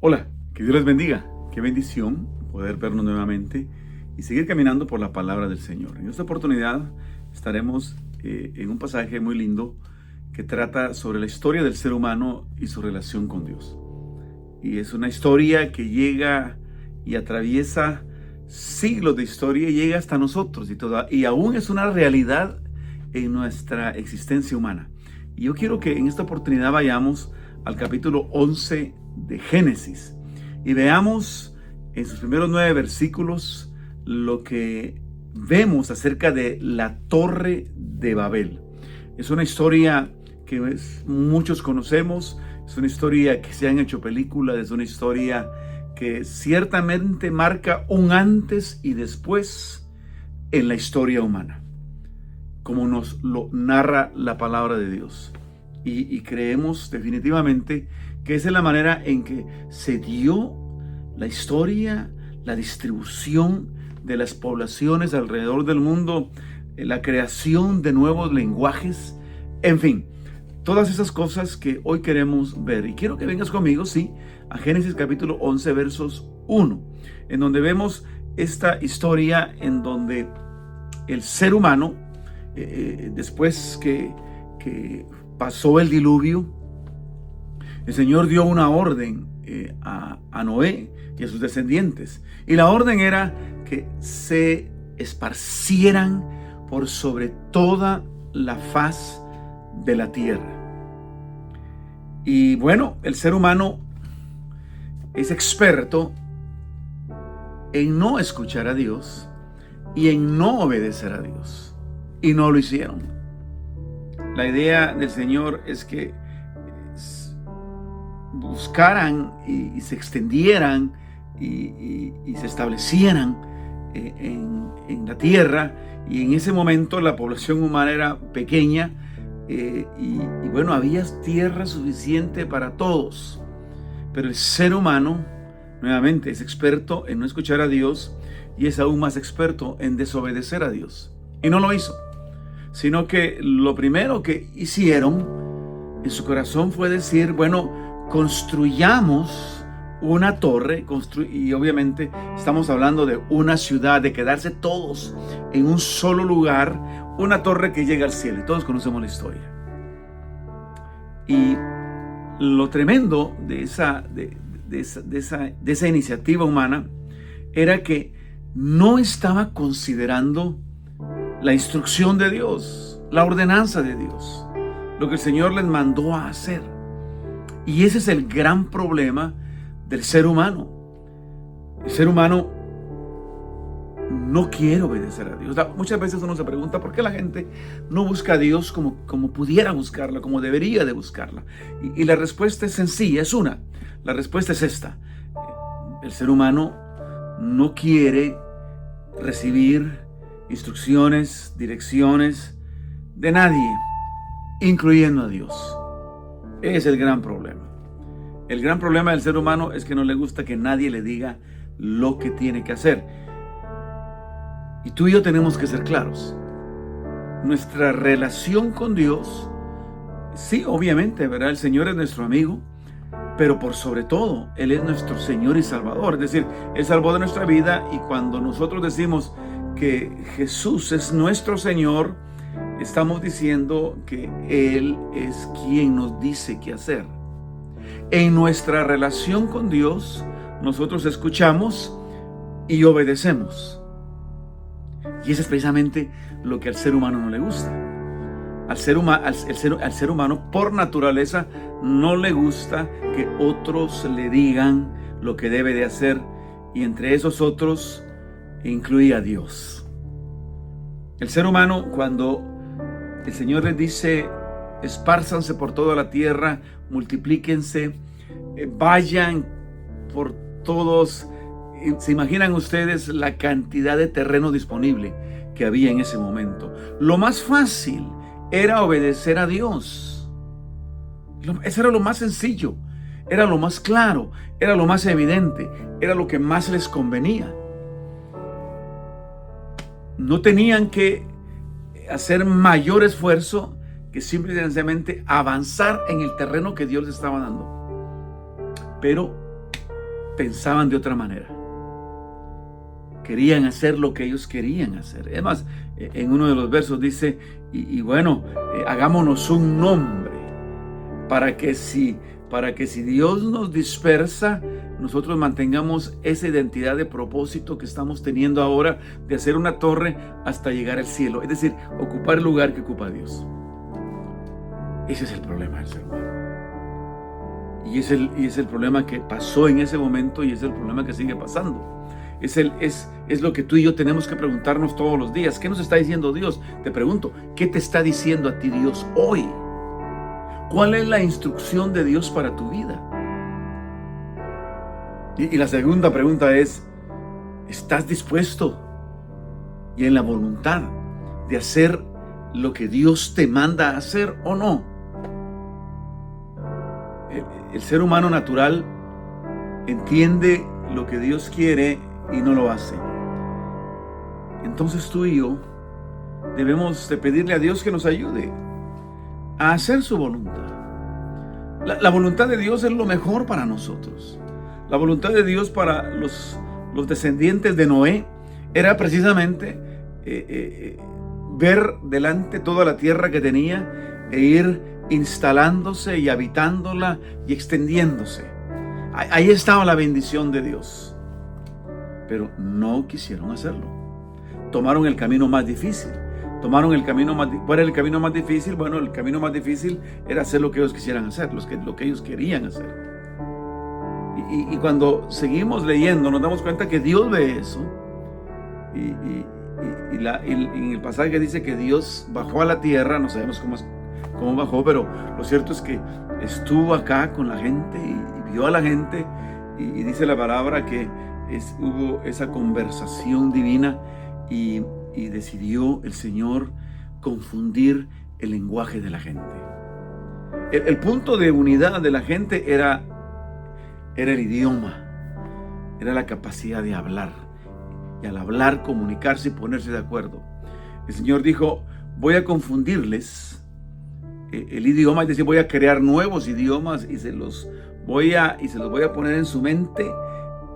Hola, que Dios les bendiga. Qué bendición poder vernos nuevamente y seguir caminando por la palabra del Señor. En esta oportunidad estaremos en un pasaje muy lindo que trata sobre la historia del ser humano y su relación con Dios. Y es una historia que llega y atraviesa siglos de historia y llega hasta nosotros y aún es una realidad en nuestra existencia humana. Y yo quiero que en esta oportunidad vayamos al capítulo 11 de Génesis y veamos en sus primeros 9 versículos lo que vemos acerca de la Torre de Babel. Es una historia que muchos conocemos, es una historia que se han hecho películas, es una historia que ciertamente marca un antes y después en la historia humana, como nos lo narra la palabra de Dios. Y creemos definitivamente que esa es la manera en que se dio la historia, la distribución de las poblaciones alrededor del mundo, la creación de nuevos lenguajes, en fin, todas esas cosas que hoy queremos ver. Y quiero que vengas conmigo, sí, a Génesis capítulo 11, versos 1, en donde vemos esta historia en donde el ser humano, después que pasó el diluvio, el Señor dio una orden a Noé y a sus descendientes. Y la orden era que se esparcieran por sobre toda la faz de la tierra. Y bueno, el ser humano es experto en no escuchar a Dios y en no obedecer a Dios. Y no lo hicieron. La idea del Señor es que buscaran y se extendieran y se establecieran en la tierra, y en ese momento la población humana era pequeña y bueno, había tierra suficiente para todos, pero el ser humano nuevamente es experto en no escuchar a Dios y es aún más experto en desobedecer a Dios, y no lo hizo, sino que lo primero que hicieron en su corazón fue decir, bueno, construyamos una torre, y obviamente estamos hablando de una ciudad, de quedarse todos en un solo lugar, una torre que llega al cielo, y todos conocemos la historia. Y lo tremendo de esa iniciativa humana era que no estaba considerando la instrucción de Dios, la ordenanza de Dios, lo que el Señor les mandó a hacer. Y ese es el gran problema del ser humano. El ser humano no quiere obedecer a Dios. Muchas veces uno se pregunta por qué la gente no busca a Dios como pudiera buscarla, como debería de buscarla. Y la respuesta es sencilla, es una. La respuesta es esta. El ser humano no quiere recibir instrucciones, direcciones de nadie, incluyendo a Dios. Es el gran problema. El gran problema del ser humano es que no le gusta que nadie le diga lo que tiene que hacer. Y tú y yo tenemos que ser claros. Nuestra relación con Dios, sí, obviamente, ¿verdad? El Señor es nuestro amigo, pero por sobre todo, Él es nuestro Señor y Salvador. Es decir, Él salvó de nuestra vida, y cuando nosotros decimos que Jesús es nuestro Señor, estamos diciendo que Él es quien nos dice qué hacer. En nuestra relación con Dios, nosotros escuchamos y obedecemos. Y eso es precisamente lo que al ser humano no le gusta. Al ser humano, por naturaleza, no le gusta que otros le digan lo que debe de hacer, y entre esos otros incluye a Dios. El ser humano, cuando el Señor les dice, espárzanse por toda la tierra, multiplíquense, vayan por todos. ¿Se imaginan ustedes la cantidad de terreno disponible que había en ese momento? Lo más fácil era obedecer a Dios. Eso era lo más sencillo, era lo más claro, era lo más evidente, era lo que más les convenía. No tenían que hacer mayor esfuerzo que simple y sencillamente avanzar en el terreno que Dios les estaba dando. Pero pensaban de otra manera. Querían hacer lo que ellos querían hacer. Además, en uno de los versos dice, hagámonos un nombre para que si Dios nos dispersa, nosotros mantengamos esa identidad de propósito que estamos teniendo ahora de hacer una torre hasta llegar al cielo. Es decir, ocupar el lugar que ocupa Dios. Ese es el problema del ser humano. Y es el problema que pasó en ese momento y es el problema que sigue pasando. Es lo que tú y yo tenemos que preguntarnos todos los días. ¿Qué nos está diciendo Dios? Te pregunto, ¿qué te está diciendo a ti Dios hoy? ¿Cuál es la instrucción de Dios para tu vida? Y la segunda pregunta es, ¿estás dispuesto y en la voluntad de hacer lo que Dios te manda a hacer o no? El ser humano natural entiende lo que Dios quiere y no lo hace. Entonces tú y yo debemos de pedirle a Dios que nos ayude a hacer su voluntad. La voluntad de Dios es lo mejor para nosotros. La voluntad de Dios para los descendientes de Noé era precisamente ver delante toda la tierra que tenía e ir instalándose y habitándola y extendiéndose. Ahí estaba la bendición de Dios. Pero no quisieron hacerlo. Tomaron el camino más difícil. ¿Cuál era el camino más difícil? Bueno, el camino más difícil era hacer lo que ellos quisieran hacer, lo que ellos querían hacer. Y cuando seguimos leyendo, nos damos cuenta que Dios ve eso. Y en el pasaje dice que Dios bajó a la tierra, no sabemos cómo bajó, pero lo cierto es que estuvo acá con la gente y vio a la gente. Y dice la palabra que hubo esa conversación divina y decidió el Señor confundir el lenguaje de la gente. El punto de unidad de la gente era el idioma, era la capacidad de hablar, y al hablar comunicarse y ponerse de acuerdo. El Señor dijo, voy a confundirles el idioma, es decir, voy a crear nuevos idiomas y se los voy a poner en su mente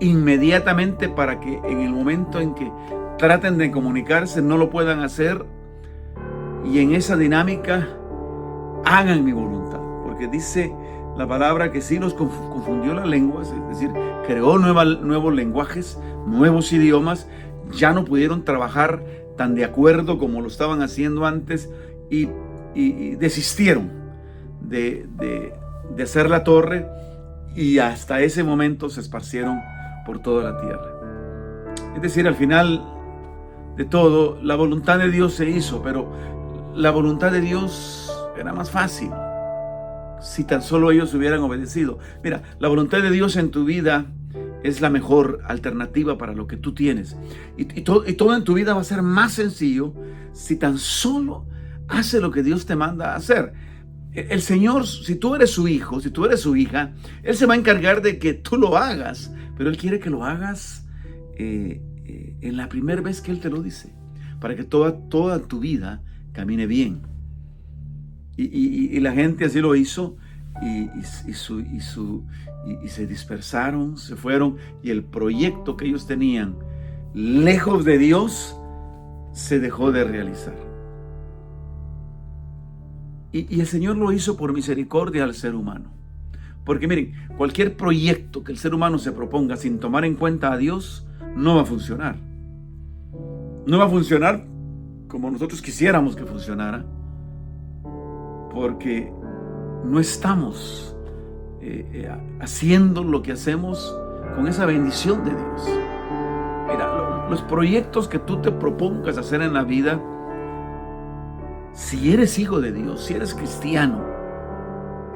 inmediatamente para que en el momento en que traten de comunicarse no lo puedan hacer, y en esa dinámica hagan mi voluntad, porque dice la palabra que sí los confundió las lenguas, es decir, creó nuevos lenguajes, nuevos idiomas. Ya no pudieron trabajar tan de acuerdo como lo estaban haciendo antes y desistieron de hacer la torre, y hasta ese momento se esparcieron por toda la tierra. Es decir, al final de todo, la voluntad de Dios se hizo, pero la voluntad de Dios era más fácil si tan solo ellos hubieran obedecido. Mira, la voluntad de Dios en tu vida es la mejor alternativa para lo que tú tienes. Y todo en tu vida va a ser más sencillo si tan solo haces lo que Dios te manda a hacer. El Señor, si tú eres su hijo, si tú eres su hija, Él se va a encargar de que tú lo hagas, pero Él quiere que lo hagas en la primera vez que Él te lo dice, para que toda tu vida camine bien. Y la gente así lo hizo, y se dispersaron, se fueron, y el proyecto que ellos tenían lejos de Dios se dejó de realizar. Y el Señor lo hizo por misericordia al ser humano. Porque miren, cualquier proyecto que el ser humano se proponga sin tomar en cuenta a Dios, no va a funcionar. No va a funcionar como nosotros quisiéramos que funcionara, porque no estamos haciendo lo que hacemos con esa bendición de Dios. Mira, los proyectos que tú te propongas hacer en la vida, si eres hijo de Dios, si eres cristiano,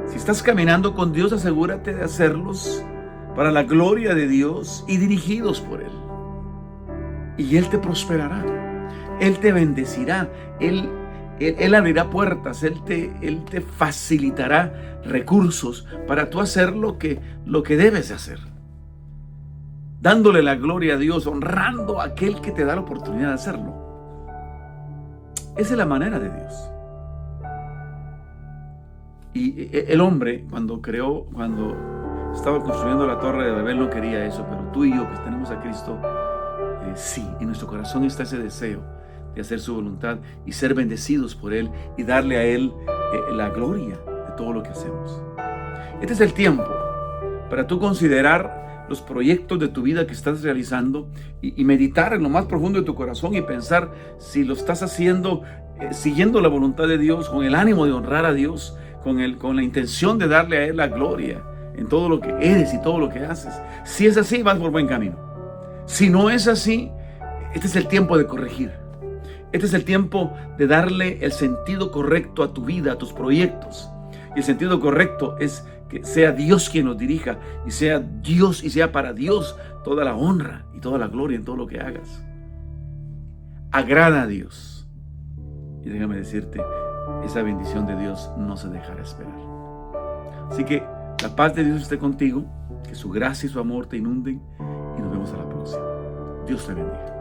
si estás caminando con Dios, asegúrate de hacerlos para la gloria de Dios y dirigidos por Él. Y Él te prosperará, Él te bendecirá, Él abrirá puertas, Él te facilitará recursos para tú hacer lo que debes de hacer, dándole la gloria a Dios, honrando a aquel que te da la oportunidad de hacerlo. Esa es la manera de Dios. Y el hombre, cuando estaba construyendo la torre de Babel no quería eso, pero tú y yo que tenemos a Cristo, sí, en nuestro corazón está ese deseo de hacer su voluntad y ser bendecidos por Él y darle a Él la gloria de todo lo que hacemos. Este es el tiempo para tú considerar los proyectos de tu vida que estás realizando y meditar en lo más profundo de tu corazón y pensar si lo estás haciendo siguiendo la voluntad de Dios, con el ánimo de honrar a Dios, con la intención de darle a Él la gloria en todo lo que eres y todo lo que haces. Si es así, vas por buen camino. Si no es así, este es el tiempo de corregir. Este es el tiempo de darle el sentido correcto a tu vida, a tus proyectos. Y el sentido correcto es que sea Dios quien nos dirija y sea Dios y sea para Dios toda la honra y toda la gloria en todo lo que hagas. Agrada a Dios. Y déjame decirte, esa bendición de Dios no se dejará esperar. Así que la paz de Dios esté contigo, que su gracia y su amor te inunden y nos vemos a la próxima. Dios te bendiga.